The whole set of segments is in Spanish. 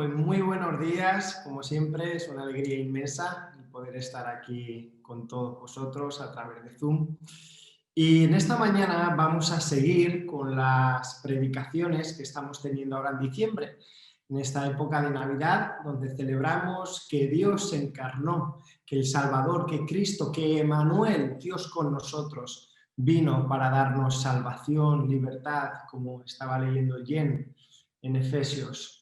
Pues muy buenos días, como siempre es una alegría inmensa el poder estar aquí con todos vosotros a través de Zoom. Y en esta mañana vamos a seguir con las predicaciones que estamos teniendo ahora en diciembre, en esta época de Navidad, donde celebramos que Dios se encarnó, que el Salvador, que Cristo, que Emmanuel, Dios con nosotros, vino para darnos salvación, libertad, como estaba leyendo Jen en Efesios.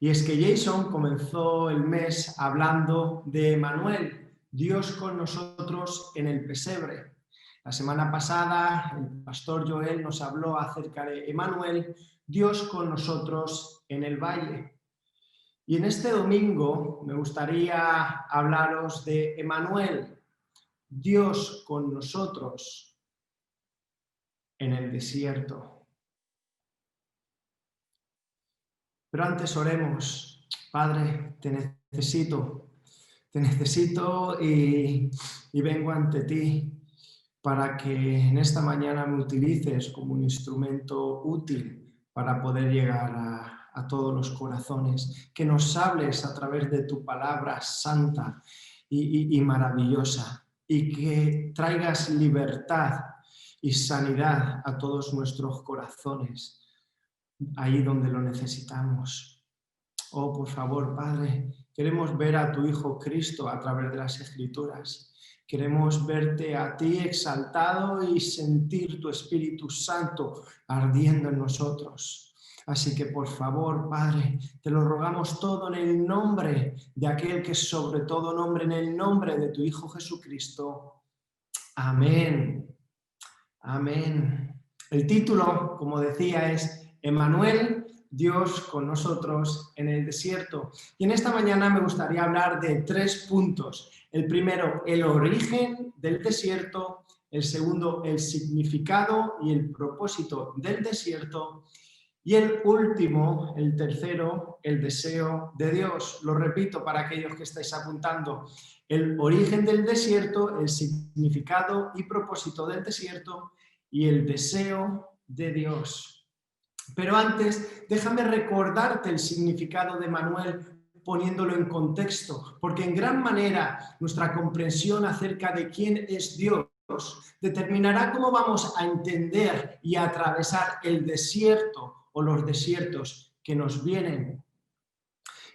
Y es que Jason comenzó el mes hablando de Emmanuel, Dios con nosotros en el pesebre. La semana pasada el pastor Joel nos habló acerca de Emmanuel, Dios con nosotros en el valle. Y en este domingo me gustaría hablaros de Emmanuel, Dios con nosotros en el desierto. Pero antes oremos. Padre, te necesito y vengo ante ti para que en esta mañana me utilices como un instrumento útil para poder llegar a todos los corazones, que nos hables a través de tu palabra santa y maravillosa, y que traigas libertad y sanidad a todos nuestros corazones, ahí donde lo necesitamos. Oh, por favor, Padre, queremos ver a tu Hijo Cristo a través de las Escrituras. Queremos verte a ti exaltado y sentir tu Espíritu Santo ardiendo en nosotros. Así que, por favor, Padre, te lo rogamos todo en el nombre de aquel que es sobre todo nombre, en el nombre de tu Hijo Jesucristo. Amén. Amén. El título, como decía, es Emmanuel, Dios con nosotros en el desierto. Y en esta mañana me gustaría hablar de 3 puntos. El primero, el origen del desierto. El segundo, el significado y el propósito del desierto. Y el último, el tercero, el deseo de Dios. Lo repito para aquellos que estáis apuntando. El origen del desierto, el significado y propósito del desierto y el deseo de Dios. Pero antes, déjame recordarte el significado de Emmanuel poniéndolo en contexto, porque en gran manera nuestra comprensión acerca de quién es Dios determinará cómo vamos a entender y a atravesar el desierto o los desiertos que nos vienen.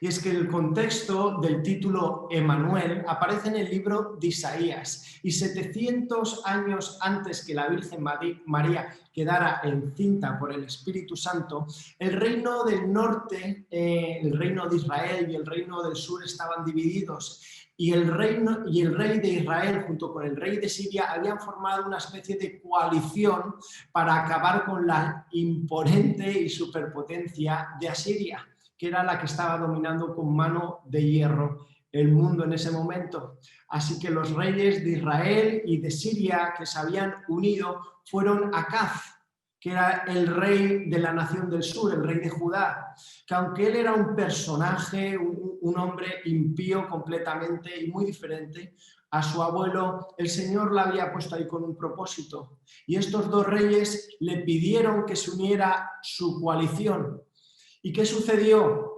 Y es que el contexto del título Emmanuel aparece en el libro de Isaías, y 700 años antes que la Virgen María quedara encinta por el Espíritu Santo, el reino del norte, el reino de Israel y el reino del sur estaban divididos, y el rey de Israel junto con el rey de Siria habían formado una especie de coalición para acabar con la imponente y superpotencia de Asiria, que era la que estaba dominando con mano de hierro el mundo en ese momento. Así que los reyes de Israel y de Siria que se habían unido fueron Acaz, que era el rey de la nación del sur, el rey de Judá, que aunque él era un personaje, un hombre impío completamente y muy diferente a su abuelo, el Señor la había puesto ahí con un propósito. Y estos 2 reyes le pidieron que se uniera su coalición. ¿Y qué sucedió?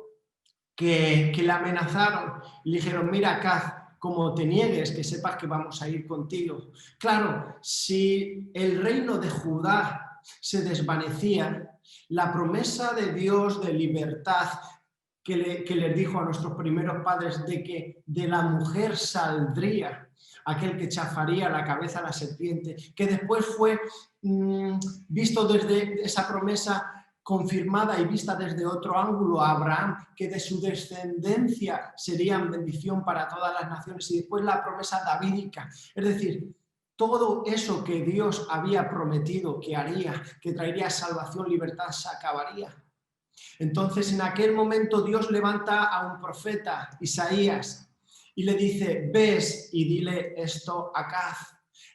Que le amenazaron y le dijeron: mira, Acaz, como te niegues, que sepas que vamos a ir contigo. Claro, si el reino de Judá se desvanecía, la promesa de Dios de libertad que les dijo a nuestros primeros padres de que de la mujer saldría aquel que chafaría la cabeza a la serpiente, que después fue visto desde esa promesa confirmada y vista desde otro ángulo a Abraham, que de su descendencia serían bendición para todas las naciones, y después la promesa davídica. Es decir, todo eso que Dios había prometido que haría, que traería salvación, libertad, se acabaría. Entonces, en aquel momento Dios levanta a un profeta, Isaías, y le dice: ves y dile esto a Acaz.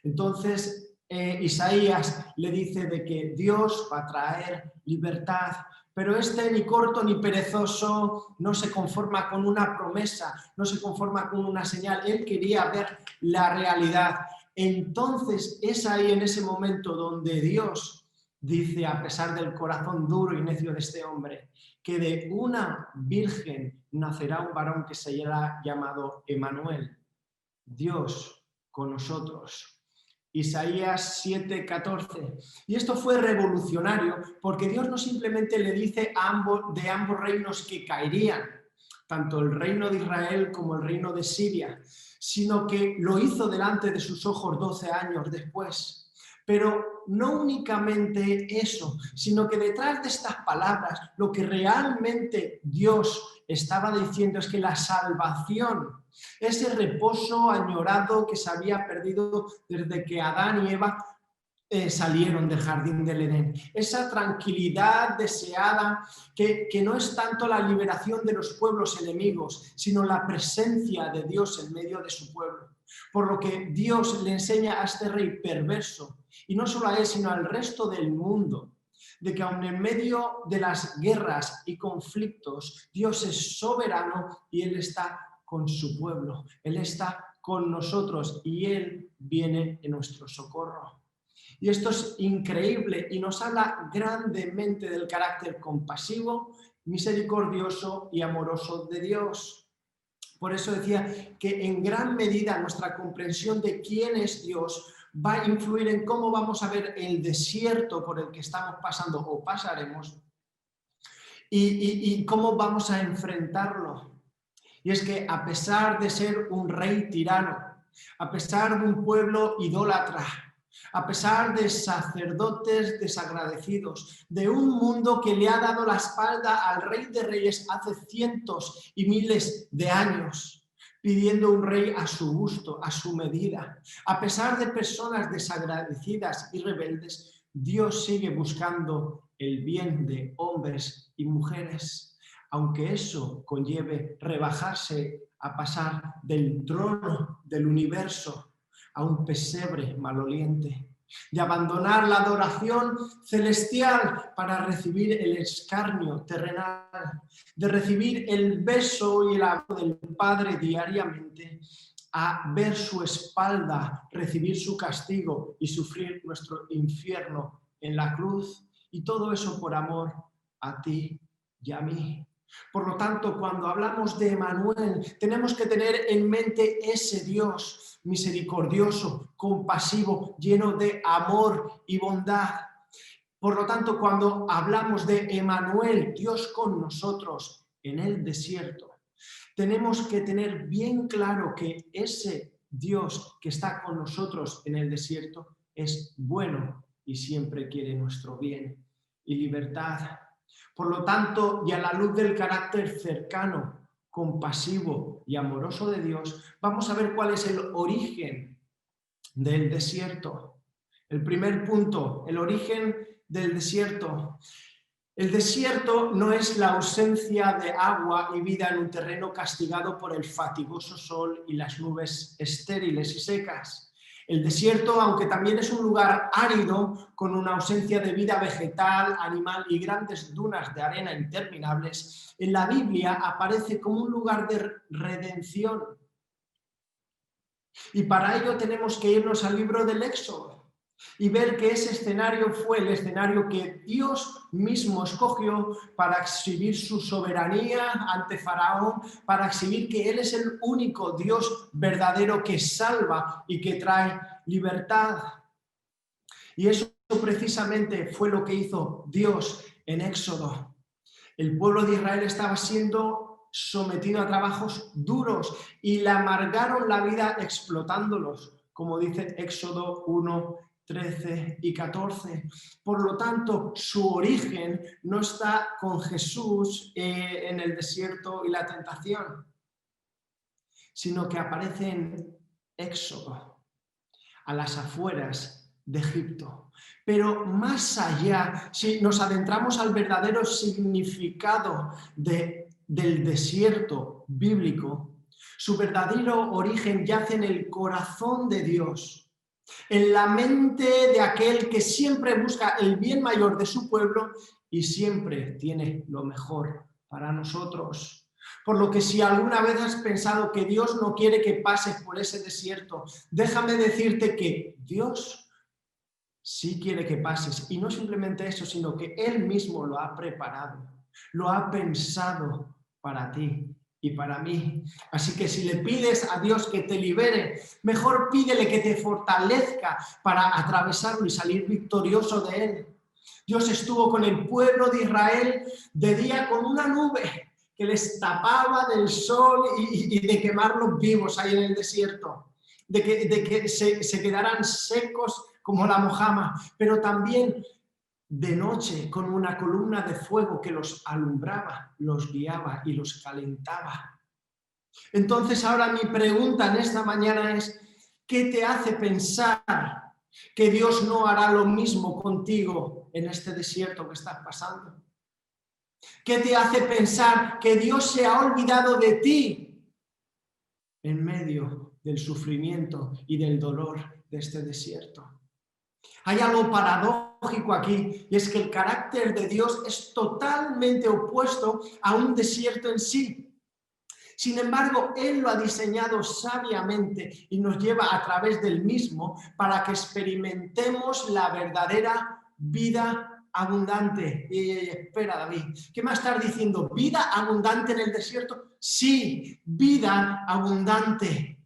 Entonces Isaías le dice de que Dios va a traer libertad, pero ni corto ni perezoso no se conforma con una promesa, no se conforma con una señal. Él quería ver la realidad. Entonces es ahí, en ese momento, donde Dios dice, a pesar del corazón duro y necio de este hombre, que de una virgen nacerá un varón que será llamado Emmanuel, Dios con nosotros. Isaías 7:14. Y esto fue revolucionario porque Dios no simplemente le dice de ambos reinos que caerían, tanto el reino de Israel como el reino de Siria, sino que lo hizo delante de sus ojos 12 años después. Pero no únicamente eso, sino que detrás de estas palabras lo que realmente Dios estaba diciendo es que la salvación, ese reposo añorado que se había perdido desde que Adán y Eva salieron del jardín del Edén, esa tranquilidad deseada que no es tanto la liberación de los pueblos enemigos, sino la presencia de Dios en medio de su pueblo. Por lo que Dios le enseña a este rey perverso, y no solo a él, sino al resto del mundo, de que aun en medio de las guerras y conflictos, Dios es soberano y Él está con su pueblo, Él está con nosotros y Él viene en nuestro socorro. Y esto es increíble y nos habla grandemente del carácter compasivo, misericordioso y amoroso de Dios. Por eso decía que en gran medida nuestra comprensión de quién es Dios va a influir en cómo vamos a ver el desierto por el que estamos pasando o pasaremos y cómo vamos a enfrentarlo. Y es que a pesar de ser un rey tirano, a pesar de un pueblo idólatra, a pesar de sacerdotes desagradecidos, de un mundo que le ha dado la espalda al Rey de Reyes hace cientos y miles de años, pidiendo un rey a su gusto, a su medida, a pesar de personas desagradecidas y rebeldes, Dios sigue buscando el bien de hombres y mujeres, aunque eso conlleve rebajarse a pasar del trono del universo a un pesebre maloliente, de abandonar la adoración celestial para recibir el escarnio terrenal, de recibir el beso y el abrazo del Padre diariamente, a ver su espalda, recibir su castigo y sufrir nuestro infierno en la cruz, y todo eso por amor a ti y a mí. Por lo tanto, cuando hablamos de Emmanuel, tenemos que tener en mente ese Dios misericordioso, compasivo, lleno de amor y bondad. Por lo tanto, cuando hablamos de Emmanuel, Dios con nosotros en el desierto, tenemos que tener bien claro que ese Dios que está con nosotros en el desierto es bueno y siempre quiere nuestro bien y libertad. Por lo tanto, y a la luz del carácter cercano, compasivo y amoroso de Dios, vamos a ver cuál es el origen del desierto. El primer punto, el origen del desierto. El desierto no es la ausencia de agua y vida en un terreno castigado por el fatigoso sol y las nubes estériles y secas. El desierto, aunque también es un lugar árido, con una ausencia de vida vegetal, animal y grandes dunas de arena interminables, en la Biblia aparece como un lugar de redención. Y para ello tenemos que irnos al libro del Éxodo y ver que ese escenario fue el escenario que Dios mismo escogió para exhibir su soberanía ante Faraón, para exhibir que Él es el único Dios verdadero que salva y que trae libertad. Y eso precisamente fue lo que hizo Dios en Éxodo. El pueblo de Israel estaba siendo sometido a trabajos duros y le amargaron la vida explotándolos, como dice Éxodo 1, 13 y 14. Por lo tanto, su origen no está con Jesús en el desierto y la tentación, sino que aparece en Éxodo, a las afueras de Egipto. Pero más allá, si nos adentramos al verdadero significado del desierto bíblico, su verdadero origen yace en el corazón de Dios, en la mente de aquel que siempre busca el bien mayor de su pueblo y siempre tiene lo mejor para nosotros. Por lo que si alguna vez has pensado que Dios no quiere que pases por ese desierto, déjame decirte que Dios sí quiere que pases. Y no simplemente eso, sino que Él mismo lo ha preparado, lo ha pensado para ti y para mí. Así que si le pides a Dios que te libere, mejor pídele que te fortalezca para atravesarlo y salir victorioso de él. Dios estuvo con el pueblo de Israel de día con una nube que les tapaba del sol y de quemarlos vivos ahí en el desierto, de que se quedaran secos como la mojama, pero también de noche con una columna de fuego que los alumbraba, los guiaba y los calentaba. Entonces ahora mi pregunta en esta mañana es, ¿qué te hace pensar que Dios no hará lo mismo contigo en este desierto que estás pasando? ¿Qué te hace pensar que Dios se ha olvidado de ti en medio del sufrimiento y del dolor de este desierto? Hay algo paradójico aquí, y es que el carácter de Dios es totalmente opuesto a un desierto en sí. Sin embargo, Él lo ha diseñado sabiamente y nos lleva a través del mismo para que experimentemos la verdadera vida abundante. Espera, David, ¿qué me estás diciendo? ¿Vida abundante en el desierto? Sí, vida abundante.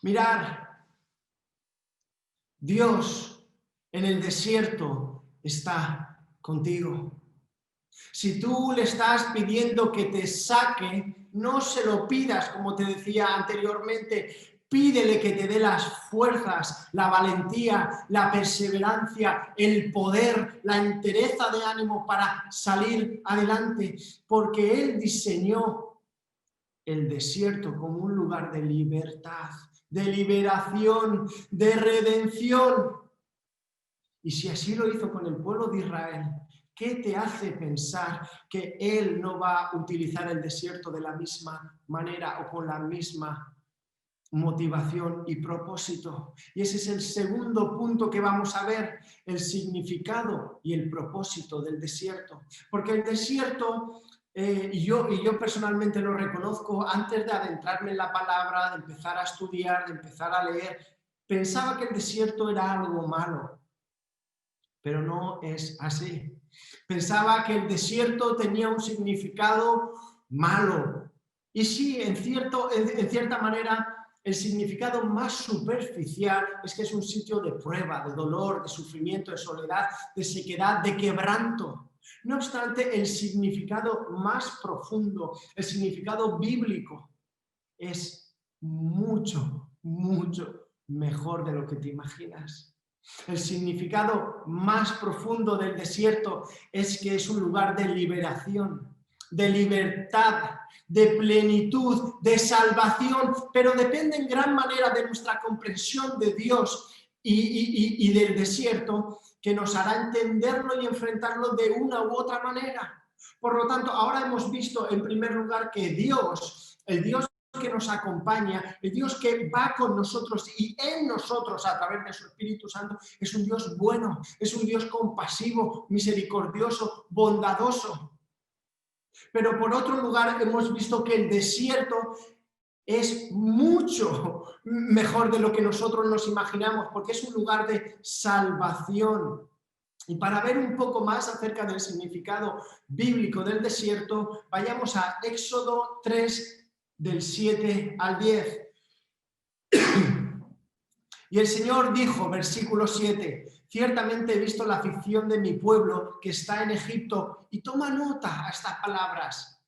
Mirad, Dios en el desierto está contigo. Si tú le estás pidiendo que te saque, no se lo pidas, como te decía anteriormente. Pídele que te dé las fuerzas, la valentía, la perseverancia, el poder, la entereza de ánimo para salir adelante, porque Él diseñó el desierto como un lugar de libertad, de liberación, de redención. Y si así lo hizo con el pueblo de Israel, ¿qué te hace pensar que Él no va a utilizar el desierto de la misma manera o con la misma motivación y propósito? Y ese es el segundo punto que vamos a ver, el significado y el propósito del desierto. Porque el desierto, y yo personalmente lo reconozco, antes de adentrarme en la palabra, de empezar a estudiar, de empezar a leer, pensaba que el desierto era algo malo. Pero no es así. Pensaba que el desierto tenía un significado malo. Y sí, en cierta manera, el significado más superficial es que es un sitio de prueba, de dolor, de sufrimiento, de soledad, de sequedad, de quebranto. No obstante, el significado más profundo, el significado bíblico, es mucho, mucho mejor de lo que te imaginas. El significado más profundo del desierto es que es un lugar de liberación, de libertad, de plenitud, de salvación, pero depende en gran manera de nuestra comprensión de Dios y del desierto, que nos hará entenderlo y enfrentarlo de una u otra manera. Por lo tanto, ahora hemos visto en primer lugar que Dios, el Dios que nos acompaña, el Dios que va con nosotros y en nosotros a través de su Espíritu Santo, es un Dios bueno, es un Dios compasivo, misericordioso, bondadoso. Pero por otro lugar hemos visto que el desierto es mucho mejor de lo que nosotros nos imaginamos, porque es un lugar de salvación. Y para ver un poco más acerca del significado bíblico del desierto, vayamos a Éxodo 3, del 7 al 10. Y el Señor dijo, versículo 7, ciertamente he visto la aflicción de mi pueblo que está en Egipto, y toma nota a estas palabras.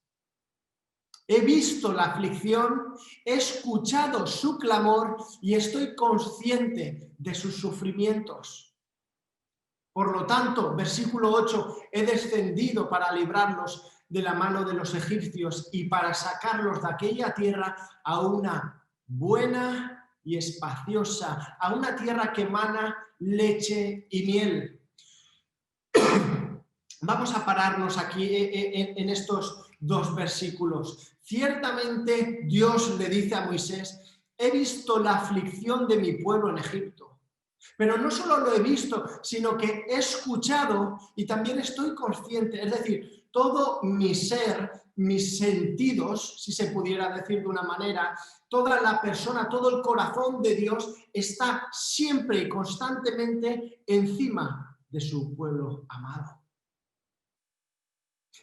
He visto la aflicción, he escuchado su clamor y estoy consciente de sus sufrimientos. Por lo tanto, versículo 8, he descendido para librarlos de la mano de los egipcios y para sacarlos de aquella tierra a una buena y espaciosa, a una tierra que emana leche y miel. Vamos a pararnos aquí en estos dos versículos. Ciertamente Dios le dice a Moisés, he visto la aflicción de mi pueblo en Egipto. Pero no solo lo he visto, sino que he escuchado y también estoy consciente, es decir, todo mi ser mis sentidos, si se pudiera decir de una manera, toda la persona, todo el corazón de Dios está siempre y constantemente encima de su pueblo amado.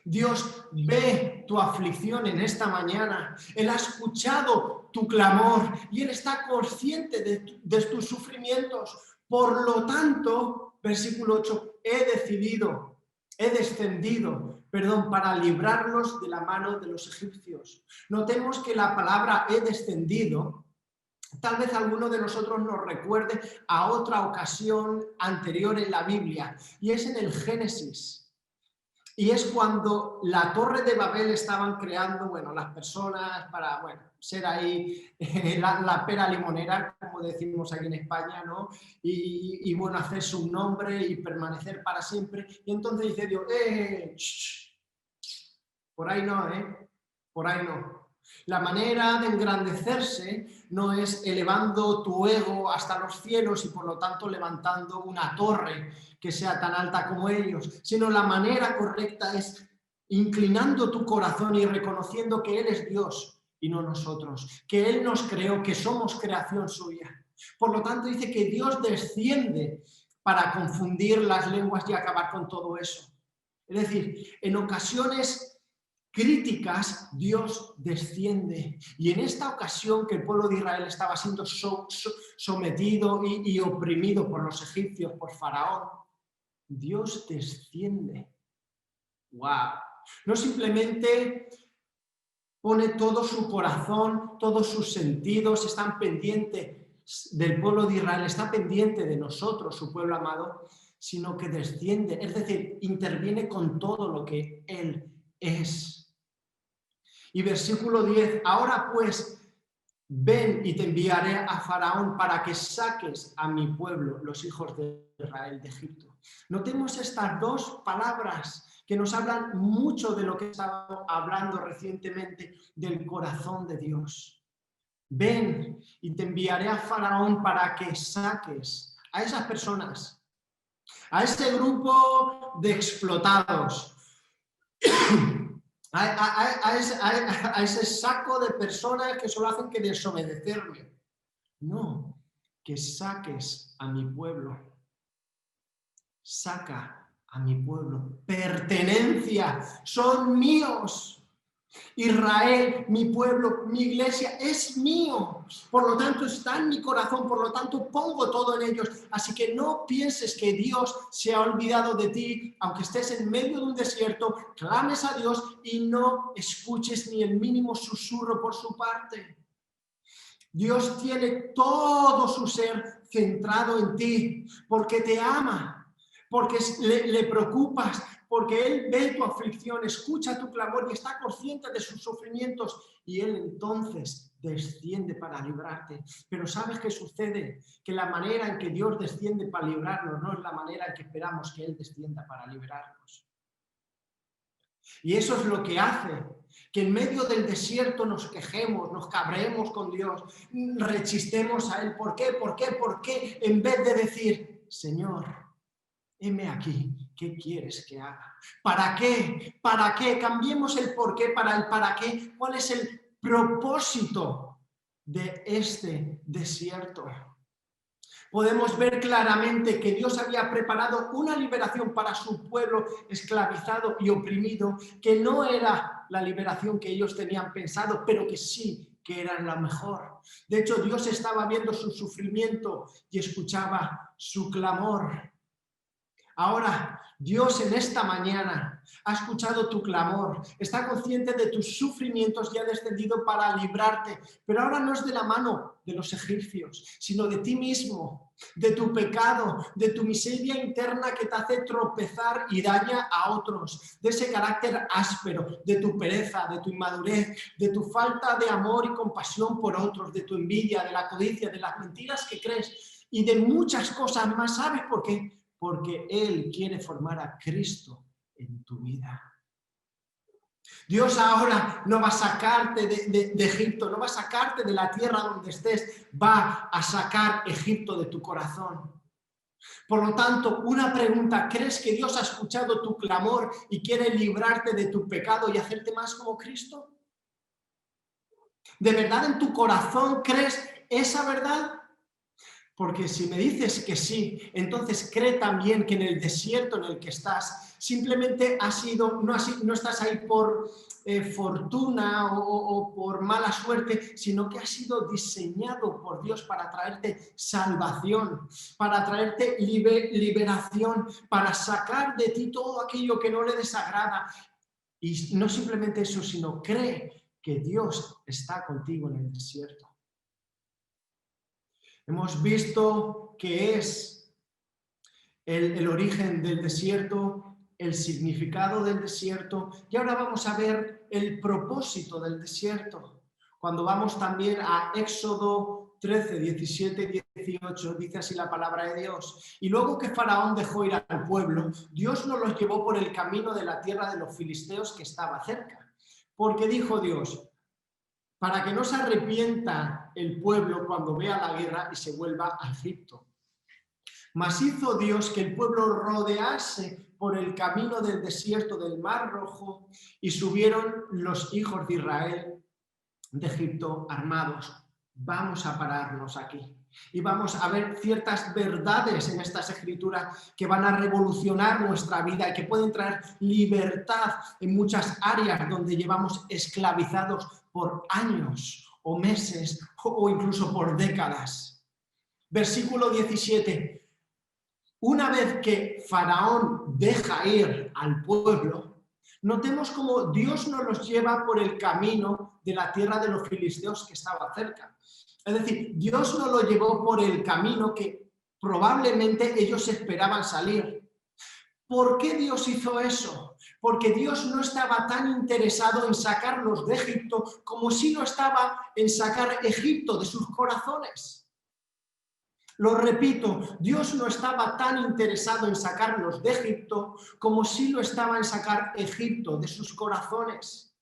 Dios ve tu aflicción en esta mañana. Él ha escuchado tu clamor y Él está consciente de tus sufrimientos. Por lo tanto, versículo 8, he descendido, para librarlos de la mano de los egipcios. Notemos que la palabra he descendido, tal vez alguno de nosotros nos recuerde a otra ocasión anterior en la Biblia, y es en el Génesis. Y es cuando la Torre de Babel estaban creando, las personas para, ser ahí la pera limonera, como decimos aquí en España, ¿no? Y hacerse un nombre y permanecer para siempre. Y entonces dice Dios, por ahí no, por ahí no. La manera de engrandecerse no es elevando tu ego hasta los cielos y por lo tanto levantando una torre que sea tan alta como ellos, sino la manera correcta es inclinando tu corazón y reconociendo que Él es Dios y no nosotros, que Él nos creó, que somos creación suya. Por lo tanto dice que Dios desciende para confundir las lenguas y acabar con todo eso. Es decir, en ocasiones críticas, Dios desciende. Y en esta ocasión que el pueblo de Israel estaba siendo sometido y oprimido por los egipcios, por Faraón, Dios desciende. ¡Wow! No simplemente pone todo su corazón, todos sus sentidos, están pendientes del pueblo de Israel, está pendiente de nosotros, su pueblo amado, sino que desciende, es decir, interviene con todo lo que Él es. Y versículo 10, ahora pues, ven y te enviaré a Faraón para que saques a mi pueblo, los hijos de Israel, de Egipto. Notemos estas dos palabras que nos hablan mucho de lo que he estado hablando recientemente del corazón de Dios. Ven y te enviaré a Faraón para que saques a esas personas, a ese grupo de explotados, a ese saco de personas que solo hacen que desobedecerme. No, que saques a mi pueblo. Saca a mi pueblo. Pertenencia, son míos. Israel, mi pueblo, mi iglesia es mío, por lo tanto está en mi corazón, por lo tanto pongo todo en ellos, así que no pienses que Dios se ha olvidado de ti, aunque estés en medio de un desierto, clames a Dios y no escuches ni el mínimo susurro por su parte. Dios tiene todo su ser centrado en ti, porque te ama, porque le preocupas, porque Él ve tu aflicción, escucha tu clamor y está consciente de sus sufrimientos y Él entonces desciende para librarte. Pero ¿sabes qué sucede? Que la manera en que Dios desciende para librarnos no es la manera en que esperamos que Él descienda para librarnos. Y eso es lo que hace que en medio del desierto nos quejemos, nos cabreemos con Dios, rechistemos a Él. ¿Por qué? ¿Por qué? ¿Por qué? En vez de decir, Señor, heme aquí, ¿qué quieres que haga? ¿Para qué? ¿Para qué? Cambiemos el por qué para el para qué. ¿Cuál es el propósito de este desierto? Podemos ver claramente que Dios había preparado una liberación para su pueblo esclavizado y oprimido, que no era la liberación que ellos tenían pensado, pero que sí que era la mejor. De hecho, Dios estaba viendo su sufrimiento y escuchaba su clamor. Ahora, Dios en esta mañana ha escuchado tu clamor, está consciente de tus sufrimientos y ha descendido para librarte, pero ahora no es de la mano de los egipcios, sino de ti mismo, de tu pecado, de tu miseria interna que te hace tropezar y daña a otros, de ese carácter áspero, de tu pereza, de tu inmadurez, de tu falta de amor y compasión por otros, de tu envidia, de la codicia, de las mentiras que crees y de muchas cosas más. ¿Sabes por qué? Porque Él quiere formar a Cristo en tu vida. Dios ahora no va a sacarte de Egipto, no va a sacarte de la tierra donde estés, va a sacar Egipto de tu corazón. Por lo tanto, una pregunta: ¿crees que Dios ha escuchado tu clamor y quiere librarte de tu pecado y hacerte más como Cristo? ¿De verdad en tu corazón crees esa verdad? Porque si me dices que sí, entonces cree también que en el desierto en el que estás, simplemente no estás ahí por fortuna o por mala suerte, sino que has sido diseñado por Dios para traerte salvación, para traerte liberación, para sacar de ti todo aquello que no le desagrada. Y no simplemente eso, sino cree que Dios está contigo en el desierto. Hemos visto qué es el origen del desierto, el significado del desierto, y ahora vamos a ver el propósito del desierto. Cuando vamos también a Éxodo 13, 17 y 18, dice así la palabra de Dios: y luego que Faraón dejó ir al pueblo, Dios no los llevó por el camino de la tierra de los filisteos que estaba cerca, porque dijo Dios: para que no se arrepienta el pueblo cuando vea la guerra y se vuelva a Egipto. Mas hizo Dios que el pueblo rodease por el camino del desierto del Mar Rojo, y subieron los hijos de Israel de Egipto armados. Vamos a pararnos aquí y vamos a ver ciertas verdades en estas escrituras que van a revolucionar nuestra vida y que pueden traer libertad en muchas áreas donde llevamos esclavizados por años o meses o incluso por décadas. Versículo 17. Una vez que Faraón deja ir al pueblo, notemos cómo Dios nos los lleva por el camino de la tierra de los filisteos que estaba cerca. Es decir, Dios nos lo llevó por el camino que probablemente ellos esperaban salir. ¿Por qué Dios hizo eso? Porque Dios no estaba tan interesado en sacarlos de Egipto como si lo estaba en sacar Egipto de sus corazones. Lo repito, Dios no estaba tan interesado en sacarlos de Egipto como si lo estaba en sacar Egipto de sus corazones.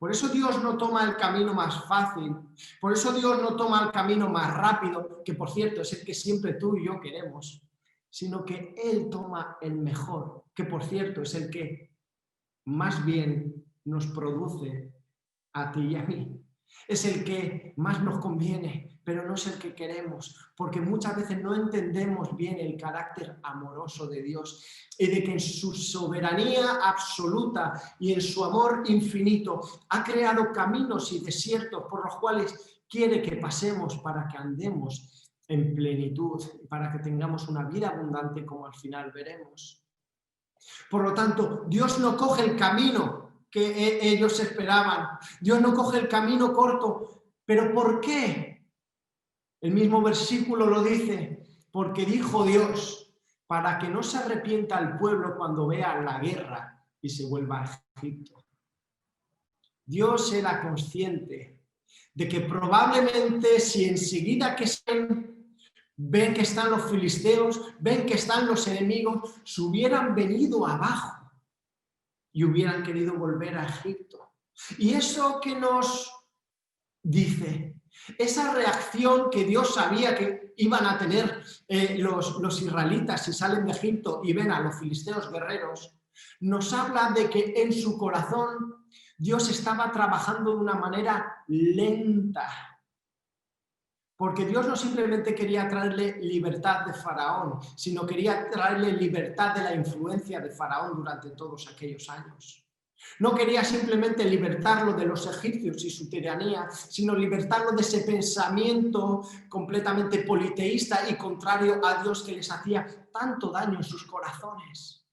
Por eso Dios no toma el camino más fácil, por eso Dios no toma el camino más rápido, que por cierto es el que siempre tú y yo queremos, sino que Él toma el mejor, que por cierto es el que más bien nos produce a ti y a mí. Es el que más nos conviene, pero no es el que queremos, porque muchas veces no entendemos bien el carácter amoroso de Dios y de que en su soberanía absoluta y en su amor infinito ha creado caminos y desiertos por los cuales quiere que pasemos para que andemos en plenitud, para que tengamos una vida abundante, como al final veremos. Por lo tanto, Dios no coge el camino que ellos esperaban. Dios no coge el camino corto. ¿Pero por qué? El mismo versículo lo dice: porque dijo Dios, para que no se arrepienta el pueblo cuando vea la guerra y se vuelva a Egipto. Dios era consciente de que probablemente si enseguida que ven que están los filisteos, ven que están los enemigos, se hubieran venido abajo y hubieran querido volver a Egipto. Y eso que nos dice, esa reacción que Dios sabía que iban a tener los israelitas si salen de Egipto y ven a los filisteos guerreros, nos habla de que en su corazón Dios estaba trabajando de una manera lenta. Porque Dios no simplemente quería traerle libertad de Faraón, sino quería traerle libertad de la influencia de Faraón durante todos aquellos años. No quería simplemente libertarlo de los egipcios y su tiranía, sino libertarlo de ese pensamiento completamente politeísta y contrario a Dios que les hacía tanto daño en sus corazones.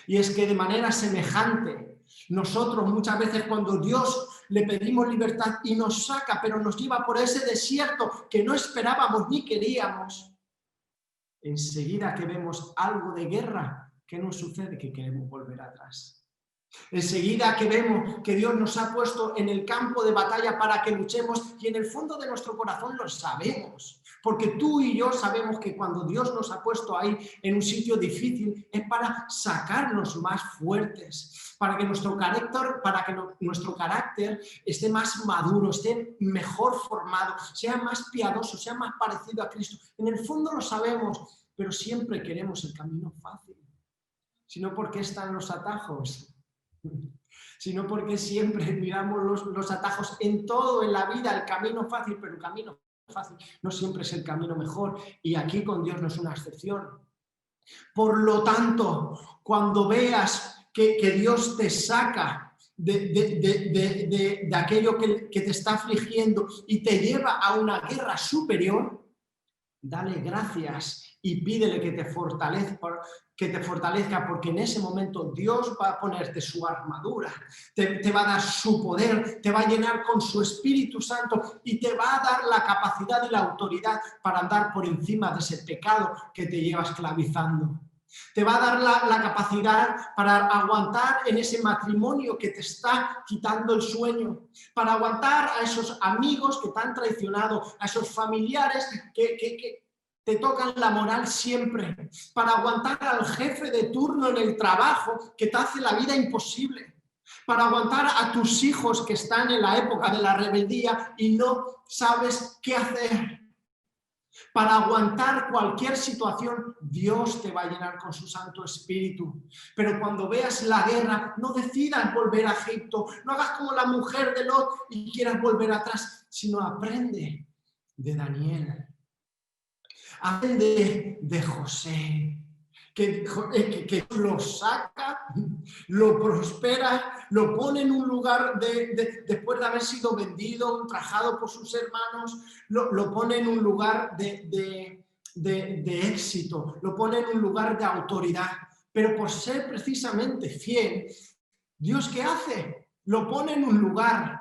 Y es que de manera semejante, nosotros muchas veces cuando Dios le pedimos libertad y nos saca, pero nos lleva por ese desierto que no esperábamos ni queríamos, enseguida que vemos algo de guerra, ¿qué nos sucede? Que queremos volver atrás. Enseguida que vemos que Dios nos ha puesto en el campo de batalla para que luchemos, y en el fondo de nuestro corazón lo sabemos, porque tú y yo sabemos que cuando Dios nos ha puesto ahí en un sitio difícil es para sacarnos más fuertes, para que nuestro carácter esté más maduro, esté mejor formado, sea más piadoso, sea más parecido a Cristo. En el fondo lo sabemos, pero siempre queremos el camino fácil. Sino porque están los atajos, sino porque siempre miramos los atajos en todo, en la vida, el camino fácil, pero el camino fácil no siempre es el camino mejor, y aquí con Dios no es una excepción. Por lo tanto, cuando veas que Dios te saca de aquello que te está afligiendo y te lleva a una guerra superior, dale gracias y pídele que te fortalezca, porque en ese momento Dios va a ponerte su armadura, te va a dar su poder, te va a llenar con su Espíritu Santo y te va a dar la capacidad y la autoridad para andar por encima de ese pecado que te lleva esclavizando. Te va a dar la capacidad para aguantar en ese matrimonio que te está quitando el sueño, para aguantar a esos amigos que te han traicionado, a esos familiares que te tocan la moral siempre, para aguantar al jefe de turno en el trabajo que te hace la vida imposible, para aguantar a tus hijos que están en la época de la rebeldía y no sabes qué hacer. Para aguantar cualquier situación, Dios te va a llenar con su Santo Espíritu. Pero cuando veas la guerra, no decidas volver a Egipto, no hagas como la mujer de Lot y quieras volver atrás, sino aprende de Daniel. Aprende de José, que lo saca, lo prospera, lo pone en un lugar después de haber sido vendido, ultrajado por sus hermanos, lo pone en un lugar de éxito, lo pone en un lugar de autoridad. Pero por ser precisamente fiel, ¿Dios qué hace? Lo pone en un lugar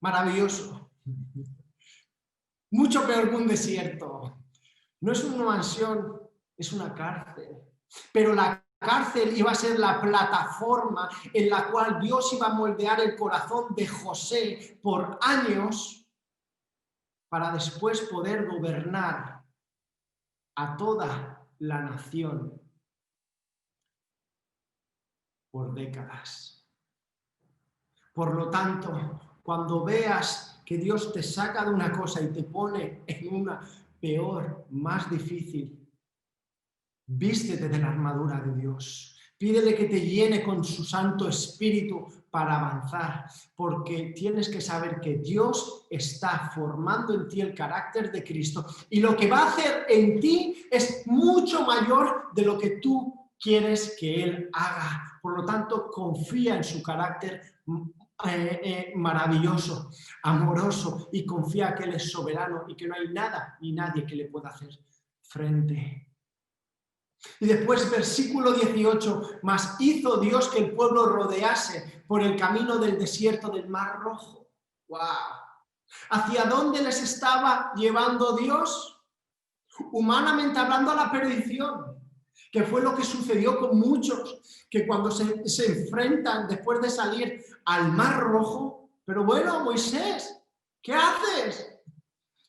maravilloso. Mucho peor que un desierto. No es una mansión, es una cárcel. Pero la cárcel iba a ser la plataforma en la cual Dios iba a moldear el corazón de José por años para después poder gobernar a toda la nación por décadas. Por lo tanto, cuando veas que Dios te saca de una cosa y te pone en una peor, más difícil, vístete de la armadura de Dios. Pídele que te llene con su Santo Espíritu para avanzar, porque tienes que saber que Dios está formando en ti el carácter de Cristo y lo que va a hacer en ti es mucho mayor de lo que tú quieres que Él haga. Por lo tanto, confía en su carácter maravilloso, amoroso, y confía que Él es soberano y que no hay nada ni nadie que le pueda hacer frente. Y después, versículo 18, mas hizo Dios que el pueblo rodease por el camino del desierto del Mar Rojo. ¡Wow! ¿Hacia dónde les estaba llevando Dios? Humanamente hablando, a la perdición, que fue lo que sucedió con muchos, que cuando se enfrentan después de salir al Mar Rojo, pero bueno, Moisés, ¿qué haces?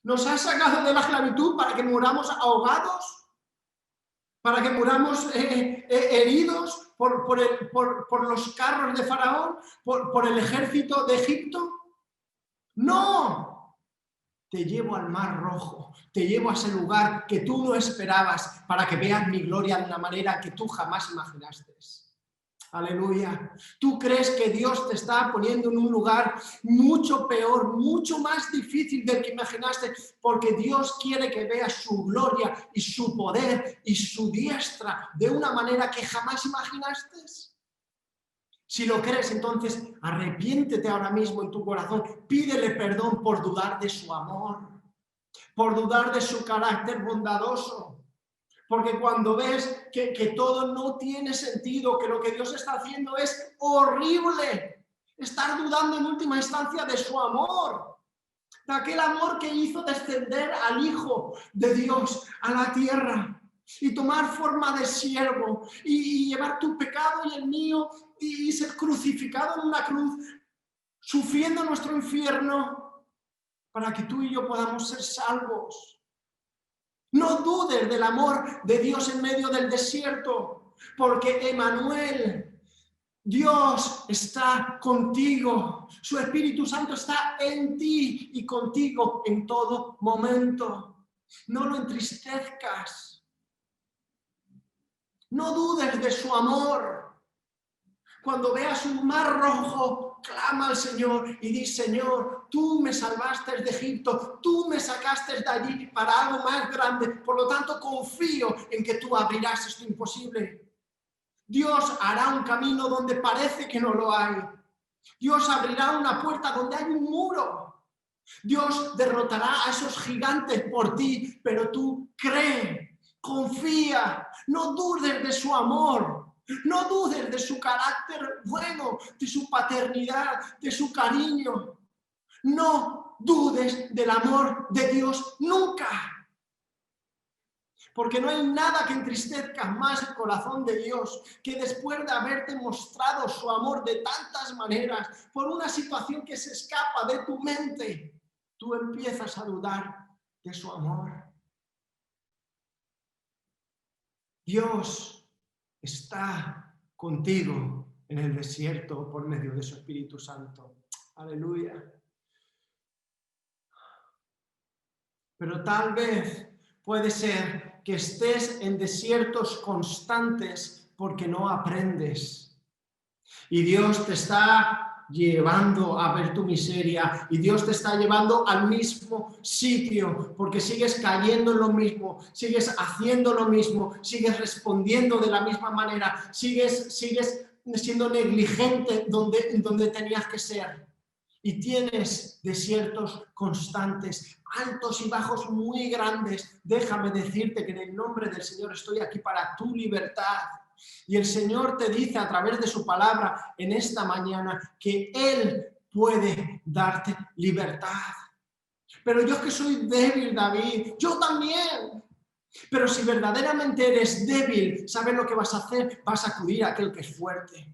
¿Nos has sacado de la esclavitud para que muramos ahogados? ¿Para que muramos heridos por los carros de Faraón? ¿Por el ejército de Egipto? ¡No! Te llevo al Mar Rojo, te llevo a ese lugar que tú no esperabas para que veas mi gloria de una manera que tú jamás imaginaste. Aleluya. Tú crees que Dios te está poniendo en un lugar mucho peor, mucho más difícil del que imaginaste, porque Dios quiere que veas su gloria y su poder y su diestra de una manera que jamás imaginaste. Si lo crees, entonces arrepiéntete ahora mismo en tu corazón, pídele perdón por dudar de su amor, por dudar de su carácter bondadoso. Porque cuando ves que todo no tiene sentido, que lo que Dios está haciendo es horrible, estar dudando en última instancia de su amor, de aquel amor que hizo descender al Hijo de Dios a la tierra y tomar forma de siervo y llevar tu pecado y el mío y ser crucificado en una cruz, sufriendo nuestro infierno para que tú y yo podamos ser salvos. No dudes del amor de Dios en medio del desierto, porque Emmanuel, Dios está contigo, su Espíritu Santo está en ti y contigo en todo momento. No lo entristezcas, No dudes de su amor. Cuando veas un mar rojo, clama al Señor y di: Señor, tú me salvaste de Egipto, tú me sacaste de allí para algo más grande. Por lo tanto, confío en que tú abrirás esto imposible. Dios hará un camino donde parece que no lo hay. Dios abrirá una puerta donde hay un muro. Dios derrotará a esos gigantes por ti, pero tú cree, confía, no dudes de su amor, no dudes de su carácter bueno, de su paternidad, de su cariño. No dudes del amor de Dios nunca. Porque no hay nada que entristezca más el corazón de Dios que después de haberte mostrado su amor de tantas maneras, por una situación que se escapa de tu mente, tú empiezas a dudar de su amor. Dios está contigo en el desierto por medio de su Espíritu Santo. Aleluya. Pero tal vez puede ser que estés en desiertos constantes porque no aprendes. Y Dios te está llevando a ver tu miseria y Dios te está llevando al mismo sitio porque sigues cayendo en lo mismo, sigues haciendo lo mismo, sigues respondiendo de la misma manera, sigues siendo negligente donde tenías que ser. Y tienes desiertos constantes, altos y bajos muy grandes. Déjame decirte que en el nombre del Señor estoy aquí para tu libertad. Y el Señor te dice a través de su palabra en esta mañana que Él puede darte libertad. Pero yo que soy débil, David, yo también. Pero si verdaderamente eres débil, ¿sabes lo que vas a hacer? Vas a acudir a aquel que es fuerte.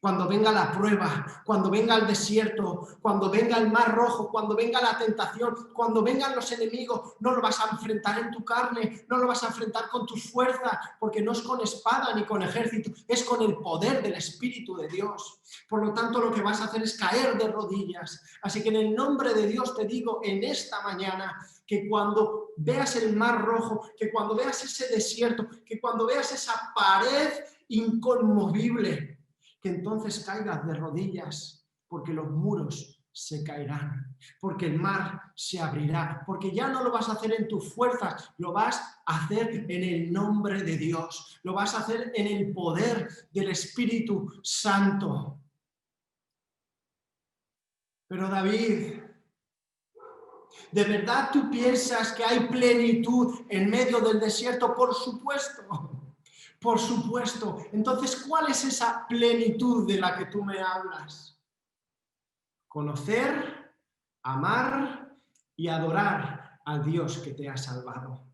Cuando venga la prueba, cuando venga el desierto, cuando venga el mar rojo, cuando venga la tentación, cuando vengan los enemigos, no lo vas a enfrentar en tu carne, no lo vas a enfrentar con tus fuerzas, porque no es con espada ni con ejército, es con el poder del Espíritu de Dios. Por lo tanto, lo que vas a hacer es caer de rodillas. Así que en el nombre de Dios te digo en esta mañana que cuando veas el mar rojo, que cuando veas ese desierto, que cuando veas esa pared inconmovible, que entonces caigas de rodillas, porque los muros se caerán, porque el mar se abrirá, porque ya no lo vas a hacer en tus fuerzas, lo vas a hacer en el nombre de Dios, lo vas a hacer en el poder del Espíritu Santo. Pero David, ¿de verdad tú piensas que hay plenitud en medio del desierto? Por supuesto. Por supuesto. Entonces, ¿cuál es esa plenitud de la que tú me hablas? Conocer, amar y adorar al Dios que te ha salvado.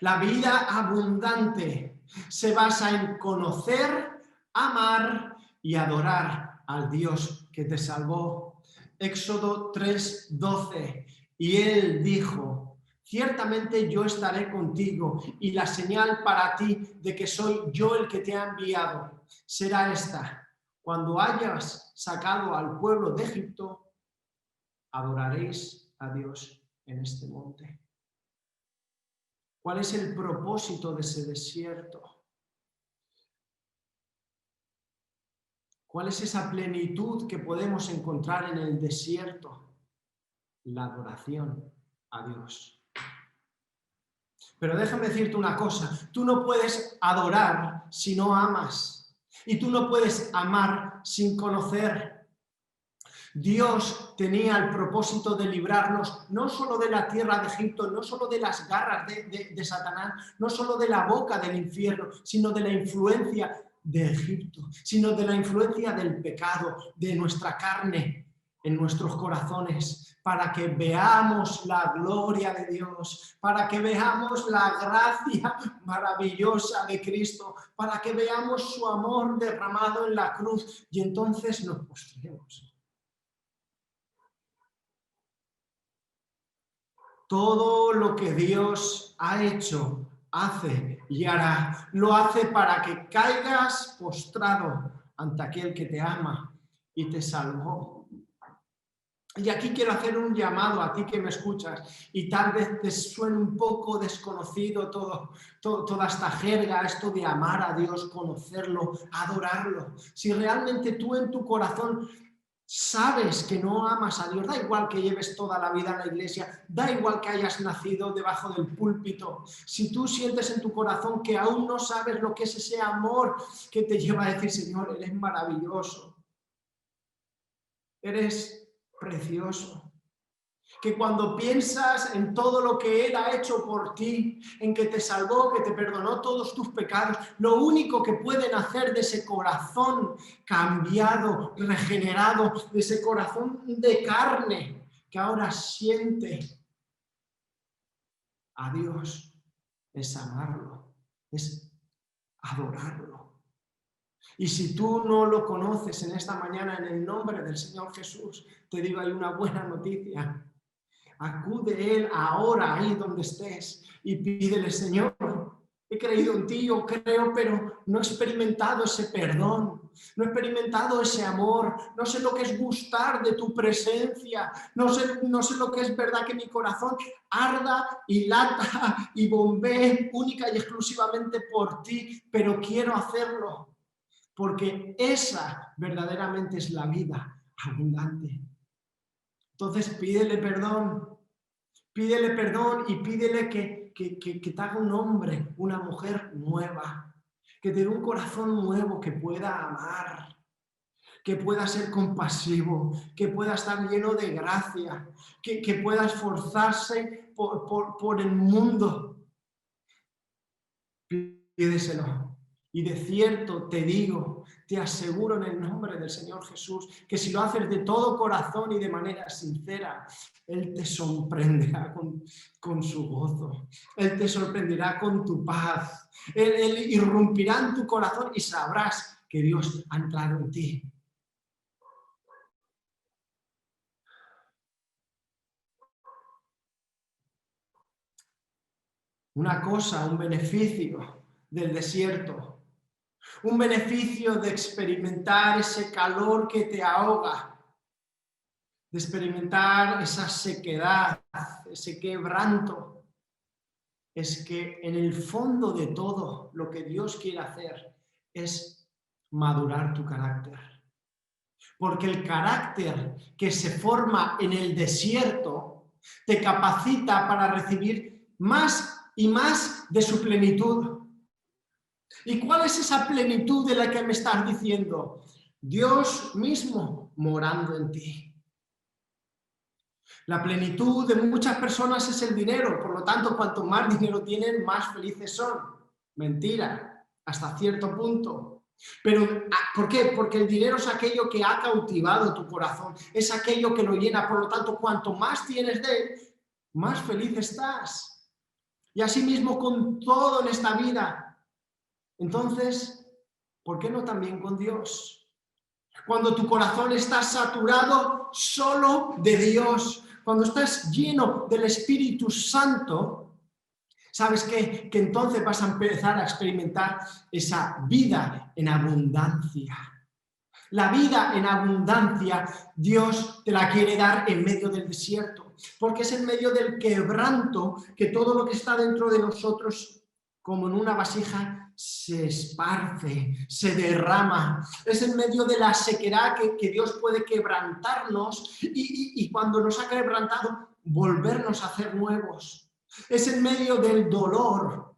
La vida abundante se basa en conocer, amar y adorar al Dios que te salvó. Éxodo 3:12. Y él dijo: ciertamente yo estaré contigo, y la señal para ti de que soy yo el que te ha enviado será esta: cuando hayas sacado al pueblo de Egipto, adoraréis a Dios en este monte. ¿Cuál es el propósito de ese desierto? ¿Cuál es esa plenitud que podemos encontrar en el desierto? La adoración a Dios. Pero déjame decirte una cosa, tú no puedes adorar si no amas, y tú no puedes amar sin conocer. Dios tenía el propósito de librarnos no solo de la tierra de Egipto, no solo de las garras de Satanás, no solo de la boca del infierno, sino de la influencia de Egipto, sino de la influencia del pecado, de nuestra carne en nuestros corazones, para que veamos la gloria de Dios, para que veamos la gracia maravillosa de Cristo, para que veamos su amor derramado en la cruz y entonces nos postremos. Todo lo que Dios ha hecho, hace y hará, lo hace para que caigas postrado ante aquel que te ama y te salvó. Y aquí quiero hacer un llamado a ti que me escuchas y tal vez te suene un poco desconocido toda esta jerga, esto de amar a Dios, conocerlo, adorarlo. Si realmente tú en tu corazón sabes que no amas a Dios, da igual que lleves toda la vida en la iglesia, da igual que hayas nacido debajo del púlpito, si tú sientes en tu corazón que aún no sabes lo que es ese amor que te lleva a decir, Señor, eres maravilloso, eres precioso, que cuando piensas en todo lo que Él ha hecho por ti, en que te salvó, que te perdonó todos tus pecados, lo único que pueden hacer de ese corazón cambiado, regenerado, de ese corazón de carne que ahora siente a Dios, es amarlo, es adorarlo. Y si tú no lo conoces en esta mañana, en el nombre del Señor Jesús, te digo, hay una buena noticia. Acude a Él ahora, ahí donde estés, y pídele, Señor, he creído en ti, yo creo, pero no he experimentado ese perdón, no he experimentado ese amor, no sé lo que es gustar de tu presencia, no sé lo que es verdad que mi corazón arda y lata y bombee única y exclusivamente por ti, pero quiero hacerlo. Porque esa verdaderamente es la vida abundante. Entonces pídele perdón y pídele que te haga un hombre, una mujer nueva, que te dé un corazón nuevo que pueda amar, que pueda ser compasivo, que pueda estar lleno de gracia, que pueda esforzarse por el mundo. Pídeselo. Y de cierto te digo, te aseguro en el nombre del Señor Jesús, que si lo haces de todo corazón y de manera sincera, Él te sorprenderá con su gozo. Él te sorprenderá con tu paz. Él irrumpirá en tu corazón y sabrás que Dios ha entrado en ti. Una cosa, un beneficio del desierto. Un beneficio de experimentar ese calor que te ahoga, de experimentar esa sequedad, ese quebranto, es que en el fondo de todo lo que Dios quiere hacer es madurar tu carácter. Porque el carácter que se forma en el desierto te capacita para recibir más y más de su plenitud. ¿Y cuál es esa plenitud de la que me estás diciendo? Dios mismo morando en ti. La plenitud de muchas personas es el dinero, por lo tanto, cuanto más dinero tienen, más felices son. Mentira, hasta cierto punto. Pero, ¿por qué? Porque el dinero es aquello que ha cautivado tu corazón, es aquello que lo llena, por lo tanto, cuanto más tienes de él, más feliz estás. Y asimismo con todo en esta vida. Entonces, ¿por qué no también con Dios? Cuando tu corazón está saturado solo de Dios, cuando estás lleno del Espíritu Santo, ¿sabes qué? Que entonces vas a empezar a experimentar esa vida en abundancia. La vida en abundancia, Dios te la quiere dar en medio del desierto, porque es en medio del quebranto que todo lo que está dentro de nosotros, como en una vasija, se esparce, se derrama. Es en medio de la sequedad que Dios puede quebrantarnos y cuando nos ha quebrantado, volvernos a hacer nuevos. Es en medio del dolor,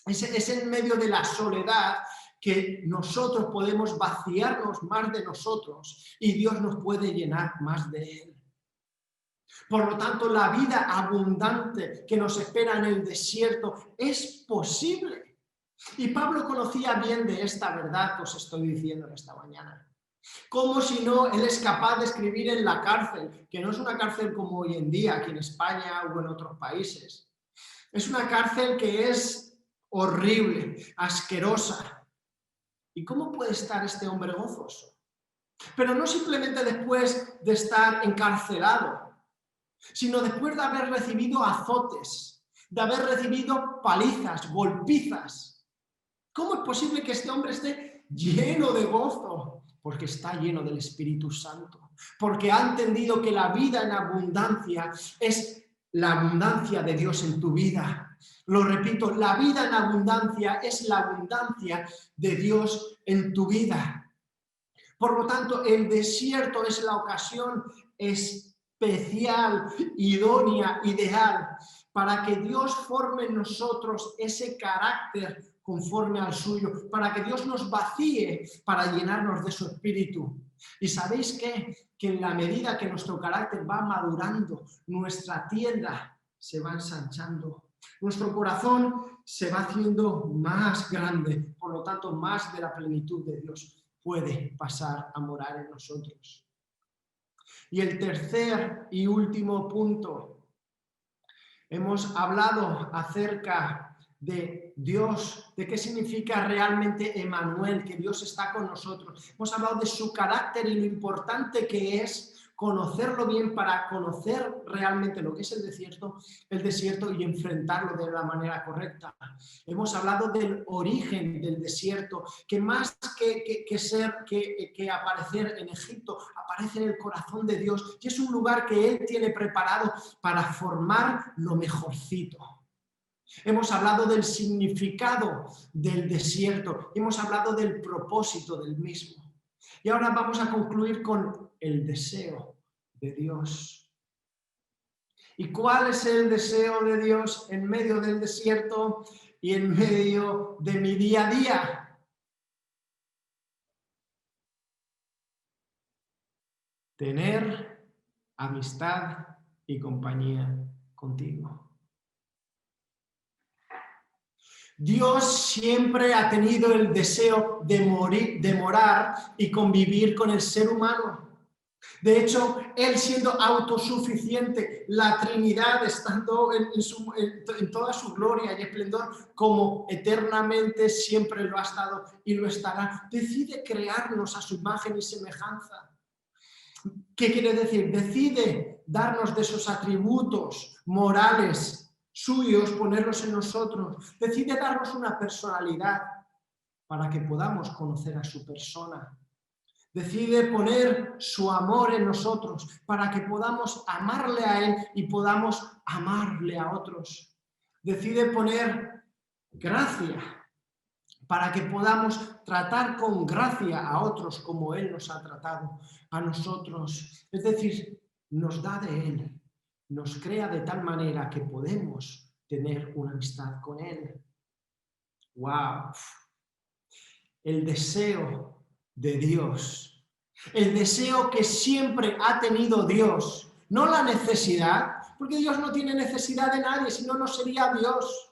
es en medio de la soledad que nosotros podemos vaciarnos más de nosotros y Dios nos puede llenar más de Él. Por lo tanto, la vida abundante que nos espera en el desierto es posible. Y Pablo conocía bien de esta verdad que os estoy diciendo esta mañana. ¿Cómo si no él es capaz de escribir en la cárcel, que no es una cárcel como hoy en día, aquí en España o en otros países? Es una cárcel que es horrible, asquerosa. ¿Y cómo puede estar este hombre gozoso? Pero no simplemente después de estar encarcelado, sino después de haber recibido azotes, de haber recibido palizas, golpizas. ¿Cómo es posible que este hombre esté lleno de gozo? Porque está lleno del Espíritu Santo. porque ha entendido que la vida en abundancia es la abundancia de Dios en tu vida. Lo repito, la vida en abundancia es la abundancia de Dios en tu vida. Por lo tanto, el desierto es la ocasión especial, idónea, ideal, para que Dios forme en nosotros ese carácter conforme al suyo, para que Dios nos vacíe para llenarnos de su espíritu. ¿Y sabéis qué? Que en la medida que nuestro carácter va madurando, nuestra tienda se va ensanchando. Nuestro corazón se va haciendo más grande, por lo tanto, más de la plenitud de Dios puede pasar a morar en nosotros. Y el tercer y último punto, hemos hablado acerca de Dios, de qué significa realmente Emmanuel, que Dios está con nosotros. Hemos hablado de su carácter y lo importante que es conocerlo bien para conocer realmente lo que es el desierto y enfrentarlo de la manera correcta. Hemos hablado del origen del desierto, que más que aparecer en Egipto, aparece en el corazón de Dios y es un lugar que Él tiene preparado para formar lo mejorcito. Hemos hablado del significado del desierto, hemos hablado del propósito del mismo. Y ahora vamos a concluir con el deseo de Dios. ¿Y cuál es el deseo de Dios en medio del desierto y en medio de mi día a día? Tener amistad y compañía contigo. Dios siempre ha tenido el deseo de morar y convivir con el ser humano. De hecho, Él siendo autosuficiente, la Trinidad estando en toda su gloria y esplendor, como eternamente siempre lo ha estado y lo estará, decide crearnos a su imagen y semejanza. ¿Qué quiere decir? Decide darnos de esos atributos morales suyos, ponerlos en nosotros. Decide darnos una personalidad para que podamos conocer a su persona. Decide poner su amor en nosotros para que podamos amarle a Él y podamos amarle a otros. Decide poner gracia para que podamos tratar con gracia a otros como Él nos ha tratado a nosotros. Es decir, nos da de Él, nos crea de tal manera que podemos tener una amistad con Él. ¡Wow! El deseo de Dios, el deseo que siempre ha tenido Dios, no la necesidad, porque Dios no tiene necesidad de nadie, si no, no sería Dios.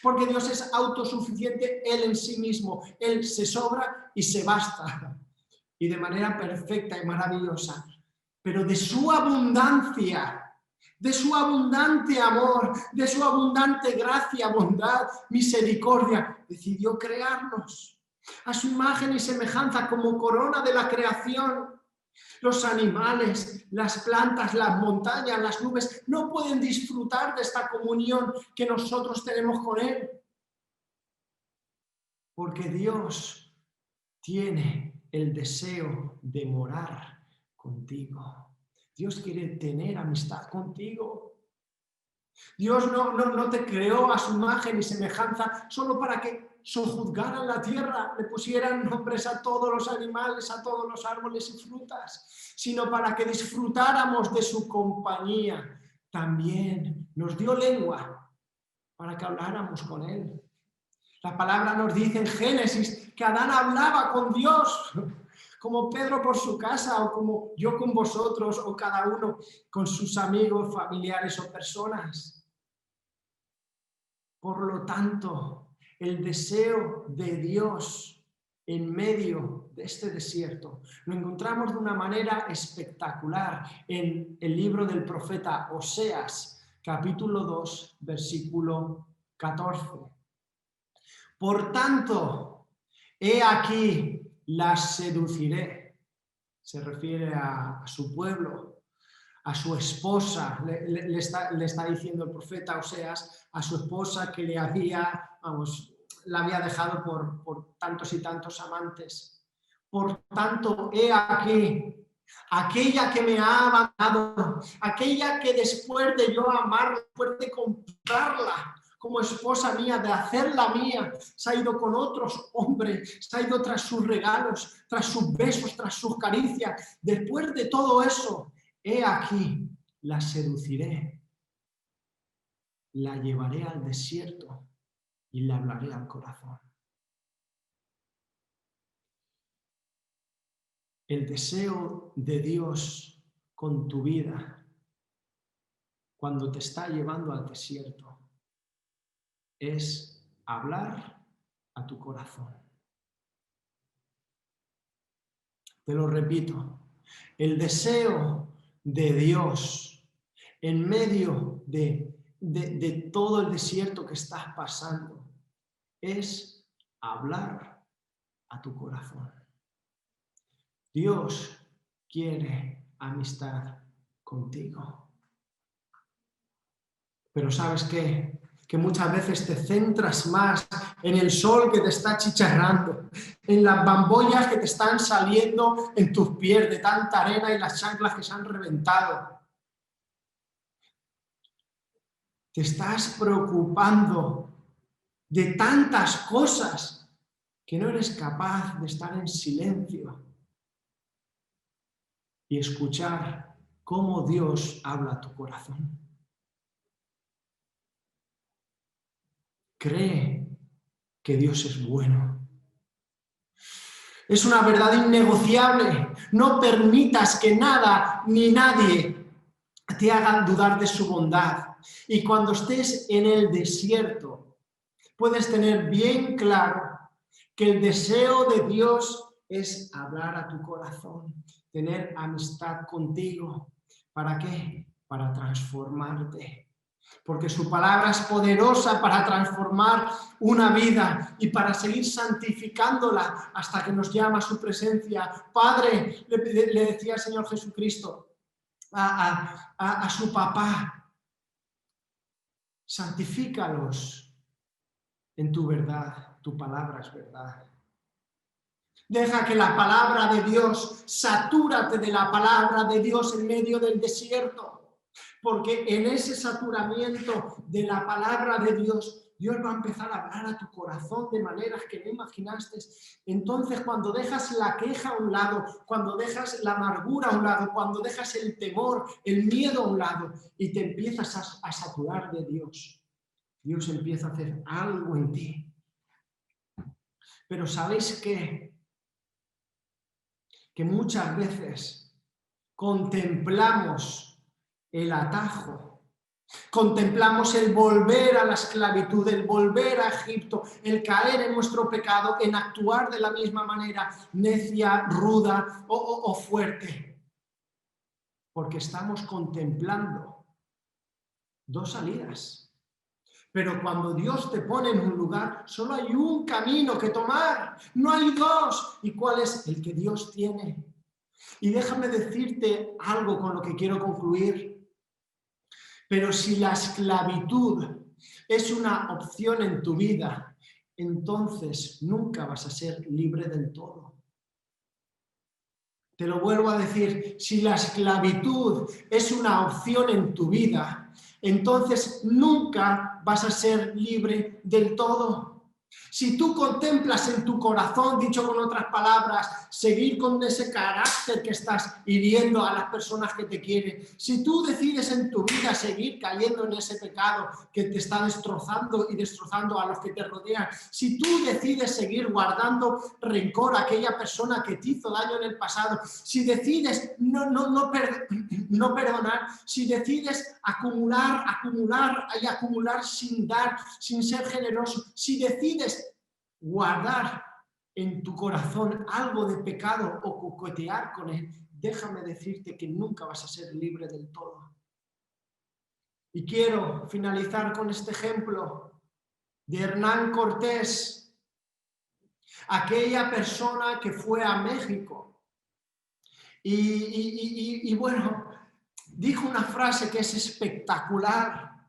Porque Dios es autosuficiente Él en sí mismo, Él se sobra y se basta, y de manera perfecta y maravillosa. Pero de su abundancia, de su abundante amor, de su abundante gracia, bondad, misericordia, decidió crearnos a su imagen y semejanza como corona de la creación. Los animales, las plantas, las montañas, las nubes no pueden disfrutar de esta comunión que nosotros tenemos con Él. Porque Dios tiene el deseo de morar contigo. Dios quiere tener amistad contigo. Dios no te creó a su imagen y semejanza solo para que sojuzgaran la tierra, le pusieran nombres a todos los animales, a todos los árboles y frutas, sino para que disfrutáramos de su compañía. También nos dio lengua para que habláramos con Él. La palabra nos dice en Génesis que Adán hablaba con Dios, como Pedro por su casa, o como yo con vosotros, o cada uno con sus amigos, familiares o personas. Por lo tanto, el deseo de Dios en medio de este desierto lo encontramos de una manera espectacular en el libro del profeta Oseas, capítulo 2, versículo 14. Por tanto, he aquí, las seduciré. Se refiere a su pueblo, a su esposa, le está diciendo el profeta Oseas, a su esposa que la había dejado por tantos y tantos amantes. Por tanto, he aquí, aquella que me ha abandonado, aquella que después de yo amarla, después de comprarla como esposa mía, de hacerla mía, se ha ido con otros hombres, se ha ido tras sus regalos, tras sus besos, tras sus caricias. Después de todo eso, he aquí, la seduciré, la llevaré al desierto y le hablaré al corazón. El deseo de Dios con tu vida, cuando te está llevando al desierto, es hablar a tu corazón. Te lo repito, el deseo de Dios en medio de todo el desierto que estás pasando es hablar a tu corazón. Dios quiere amistad contigo. Pero ¿sabes qué? Que muchas veces te centras más en el sol que te está chicharrando, en las bambollas que te están saliendo en tus pies de tanta arena y las chanclas que se han reventado. Te estás preocupando de tantas cosas que no eres capaz de estar en silencio y escuchar cómo Dios habla a tu corazón. Cree que Dios es bueno. Es una verdad innegociable. No permitas que nada ni nadie te hagan dudar de su bondad. Y cuando estés en el desierto, puedes tener bien claro que el deseo de Dios es hablar a tu corazón, tener amistad contigo. ¿Para qué? Para transformarte. Porque su palabra es poderosa para transformar una vida y para seguir santificándola hasta que nos llama a su presencia. Padre, le decía el Señor Jesucristo a su papá, santifícalos en tu verdad, tu palabra es verdad. Deja que la palabra de Dios, satúrate de la palabra de Dios en medio del desierto. Porque en ese saturamiento de la palabra de Dios, Dios va a empezar a hablar a tu corazón de maneras que no imaginaste. Entonces, cuando dejas la queja a un lado, cuando dejas la amargura a un lado, cuando dejas el temor, el miedo a un lado y te empiezas a saturar de Dios, Dios empieza a hacer algo en ti. Pero ¿sabéis qué? Que muchas veces contemplamos el atajo, contemplamos el volver a la esclavitud, el volver a Egipto, el caer en nuestro pecado, en actuar de la misma manera, necia, ruda o fuerte, porque estamos contemplando dos salidas. Pero cuando Dios te pone en un lugar, solo hay un camino que tomar, no hay dos. ¿Y cuál es? El que Dios tiene. Y déjame decirte algo con lo que quiero concluir. Pero si la esclavitud es una opción en tu vida, entonces nunca vas a ser libre del todo. Te lo vuelvo a decir, si la esclavitud es una opción en tu vida, entonces nunca vas a ser libre del todo. Si tú contemplas en tu corazón, dicho con otras palabras, seguir con ese carácter que estás hiriendo a las personas que te quieren, si tú decides en tu vida seguir cayendo en ese pecado que te está destrozando y destrozando a los que te rodean, si tú decides seguir guardando rencor a aquella persona que te hizo daño en el pasado, si decides no perdonar, si decides acumular y acumular sin dar, sin ser generoso, si decides guardar en tu corazón algo de pecado o coquetear con él, déjame decirte que nunca vas a ser libre del todo. Y quiero finalizar con este ejemplo de Hernán Cortés, aquella persona que fue a México y bueno, dijo una frase que es espectacular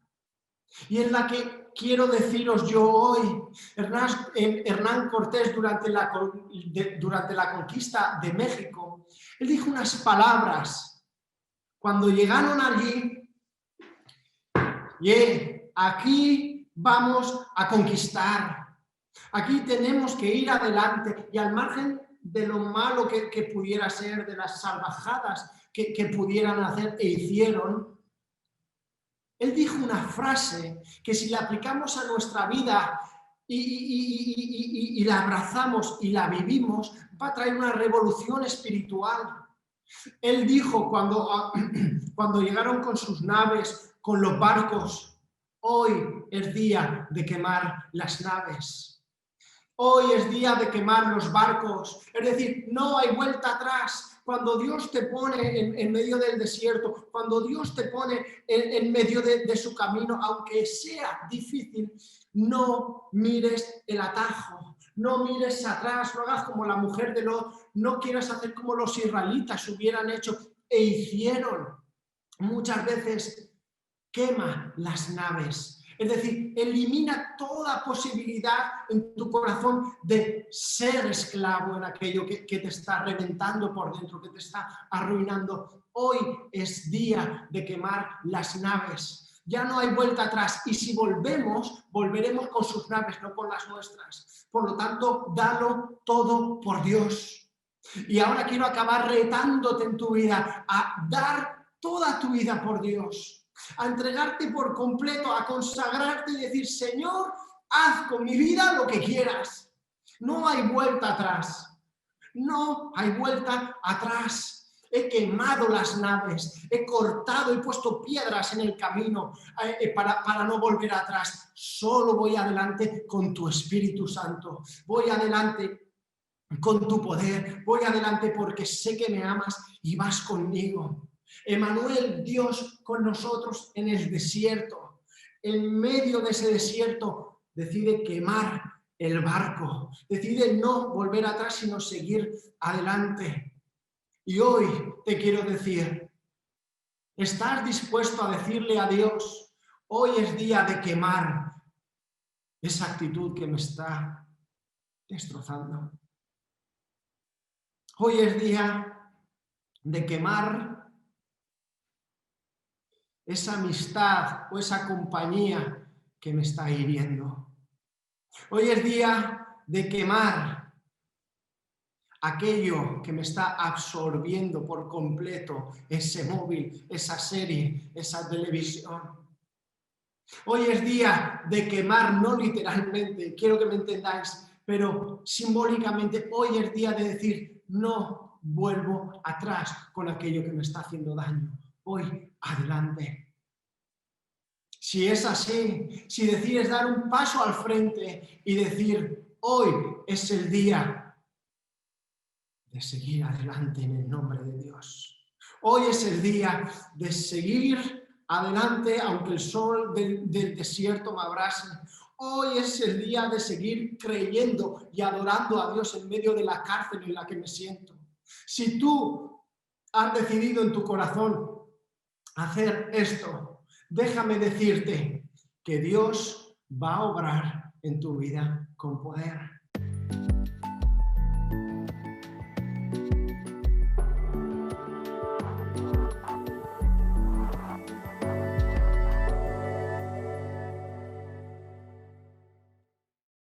y en la que quiero deciros yo hoy. Hernán Cortés, durante la conquista de México, él dijo unas palabras. Cuando llegaron allí, aquí vamos a conquistar. Aquí tenemos que ir adelante y al margen de lo malo que pudiera ser, de las salvajadas que pudieran hacer e hicieron, él dijo una frase que si la aplicamos a nuestra vida y la abrazamos y la vivimos, va a traer una revolución espiritual. Él dijo cuando llegaron con sus naves, con los barcos, hoy es día de quemar las naves. Hoy es día de quemar los barcos. Es decir, no hay vuelta atrás. Cuando Dios te pone en medio del desierto, cuando Dios te pone en medio de su camino, aunque sea difícil, no mires el atajo, no mires atrás, no hagas como la mujer de Lot, no quieras hacer como los israelitas hubieran hecho e hicieron. Muchas veces quema las naves. Es decir, elimina toda posibilidad en tu corazón de ser esclavo en aquello que te está reventando por dentro, que te está arruinando. Hoy es día de quemar las naves. Ya no hay vuelta atrás. Y si volvemos, volveremos con sus naves, no con las nuestras. Por lo tanto, dalo todo por Dios. Y ahora quiero acabar retándote en tu vida a dar toda tu vida por Dios, a entregarte por completo, a consagrarte y decir, Señor, haz con mi vida lo que quieras. No hay vuelta atrás. No hay vuelta atrás. He quemado las naves, he cortado, he puesto piedras en el camino para no volver atrás. Solo voy adelante con tu Espíritu Santo. Voy adelante con tu poder. Voy adelante porque sé que me amas y vas conmigo. Emmanuel, Dios con nosotros en el desierto. En medio de ese desierto decide quemar el barco, decide no volver atrás sino seguir adelante. Y hoy te quiero decir, ¿estás dispuesto a decirle a Dios, hoy es día de quemar esa actitud que me está destrozando? Hoy es día de quemar esa amistad o esa compañía que me está hiriendo. Hoy es día de quemar aquello que me está absorbiendo por completo, ese móvil, esa serie, esa televisión. Hoy es día de quemar, no literalmente, quiero que me entendáis, pero simbólicamente hoy es día de decir, no vuelvo atrás con aquello que me está haciendo daño. Voy adelante. Si es así, si decides dar un paso al frente y decir, hoy es el día de seguir adelante en el nombre de Dios. Hoy es el día de seguir adelante aunque el sol del desierto me abrase. Hoy es el día de seguir creyendo y adorando a Dios en medio de la cárcel en la que me siento. Si tú has decidido en tu corazón hacer esto, déjame decirte que Dios va a obrar en tu vida con poder.